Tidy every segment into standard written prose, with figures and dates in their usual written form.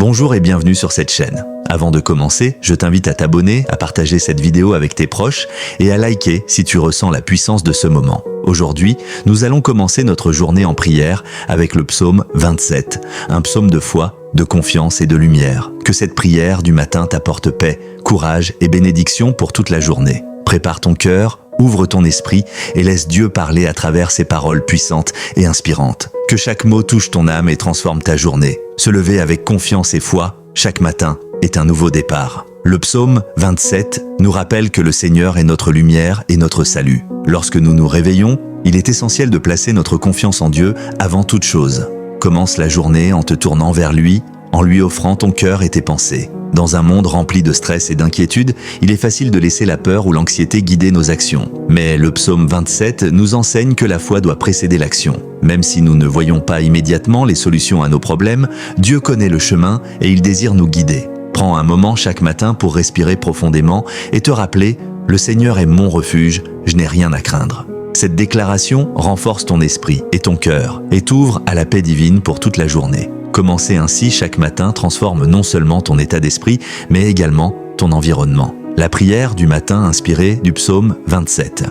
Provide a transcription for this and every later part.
Bonjour et bienvenue sur cette chaîne. Avant de commencer, je t'invite à t'abonner, à partager cette vidéo avec tes proches et à liker si tu ressens la puissance de ce moment. Aujourd'hui, nous allons commencer notre journée en prière avec le psaume 27, un psaume de foi, de confiance et de lumière. Que cette prière du matin t'apporte paix, courage et bénédiction pour toute la journée. Prépare ton cœur, ouvre ton esprit et laisse Dieu parler à travers ses paroles puissantes et inspirantes. Que chaque mot touche ton âme et transforme ta journée. Se lever avec confiance et foi, chaque matin, est un nouveau départ. Le psaume 27 nous rappelle que le Seigneur est notre lumière et notre salut. Lorsque nous nous réveillons, il est essentiel de placer notre confiance en Dieu avant toute chose. Commence la journée en te tournant vers lui, en lui offrant ton cœur et tes pensées. Dans un monde rempli de stress et d'inquiétude, il est facile de laisser la peur ou l'anxiété guider nos actions. Mais le psaume 27 nous enseigne que la foi doit précéder l'action. Même si nous ne voyons pas immédiatement les solutions à nos problèmes, Dieu connaît le chemin et il désire nous guider. Prends un moment chaque matin pour respirer profondément et te rappeler « Le Seigneur est mon refuge, je n'ai rien à craindre ». Cette déclaration renforce ton esprit et ton cœur et t'ouvre à la paix divine pour toute la journée. Commencer ainsi chaque matin transforme non seulement ton état d'esprit, mais également ton environnement. La prière du matin inspirée du psaume 27.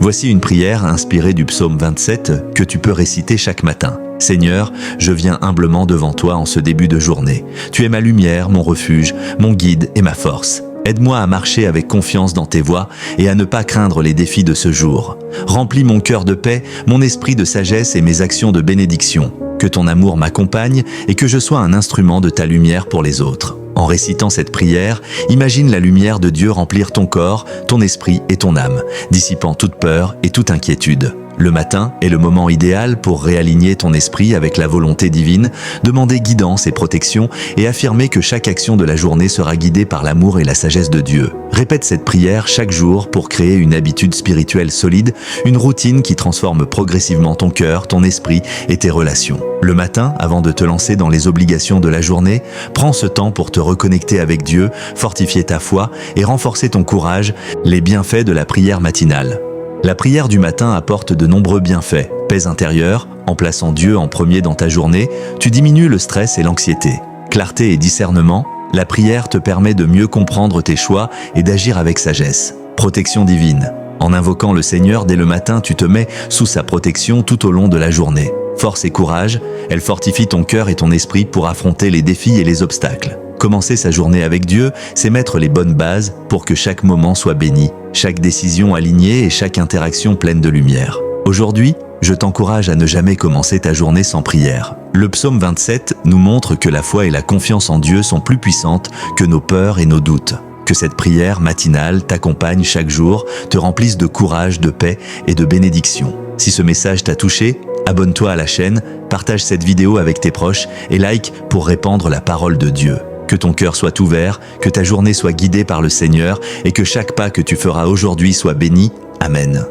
Voici une prière inspirée du psaume 27 que tu peux réciter chaque matin. Seigneur, je viens humblement devant toi en ce début de journée. Tu es ma lumière, mon refuge, mon guide et ma force. Aide-moi à marcher avec confiance dans tes voies et à ne pas craindre les défis de ce jour. Remplis mon cœur de paix, mon esprit de sagesse et mes actions de bénédiction. Que ton amour m'accompagne et que je sois un instrument de ta lumière pour les autres. En récitant cette prière, imagine la lumière de Dieu remplir ton corps, ton esprit et ton âme, dissipant toute peur et toute inquiétude. Le matin est le moment idéal pour réaligner ton esprit avec la volonté divine, demander guidance et protection et affirmer que chaque action de la journée sera guidée par l'amour et la sagesse de Dieu. Répète cette prière chaque jour pour créer une habitude spirituelle solide, une routine qui transforme progressivement ton cœur, ton esprit et tes relations. Le matin, avant de te lancer dans les obligations de la journée, prends ce temps pour te reconnecter avec Dieu, fortifier ta foi et renforcer ton courage, les bienfaits de la prière matinale. La prière du matin apporte de nombreux bienfaits. Paix intérieure, en plaçant Dieu en premier dans ta journée, tu diminues le stress et l'anxiété. Clarté et discernement, la prière te permet de mieux comprendre tes choix et d'agir avec sagesse. Protection divine. En invoquant le Seigneur dès le matin, tu te mets sous sa protection tout au long de la journée. Force et courage, elle fortifie ton cœur et ton esprit pour affronter les défis et les obstacles. Commencer sa journée avec Dieu, c'est mettre les bonnes bases pour que chaque moment soit béni, chaque décision alignée et chaque interaction pleine de lumière. Aujourd'hui, je t'encourage à ne jamais commencer ta journée sans prière. Le psaume 27 nous montre que la foi et la confiance en Dieu sont plus puissantes que nos peurs et nos doutes. Que cette prière matinale t'accompagne chaque jour, te remplisse de courage, de paix et de bénédiction. Si ce message t'a touché, abonne-toi à la chaîne, partage cette vidéo avec tes proches et like pour répandre la parole de Dieu. Que ton cœur soit ouvert, que ta journée soit guidée par le Seigneur et que chaque pas que tu feras aujourd'hui soit béni. Amen.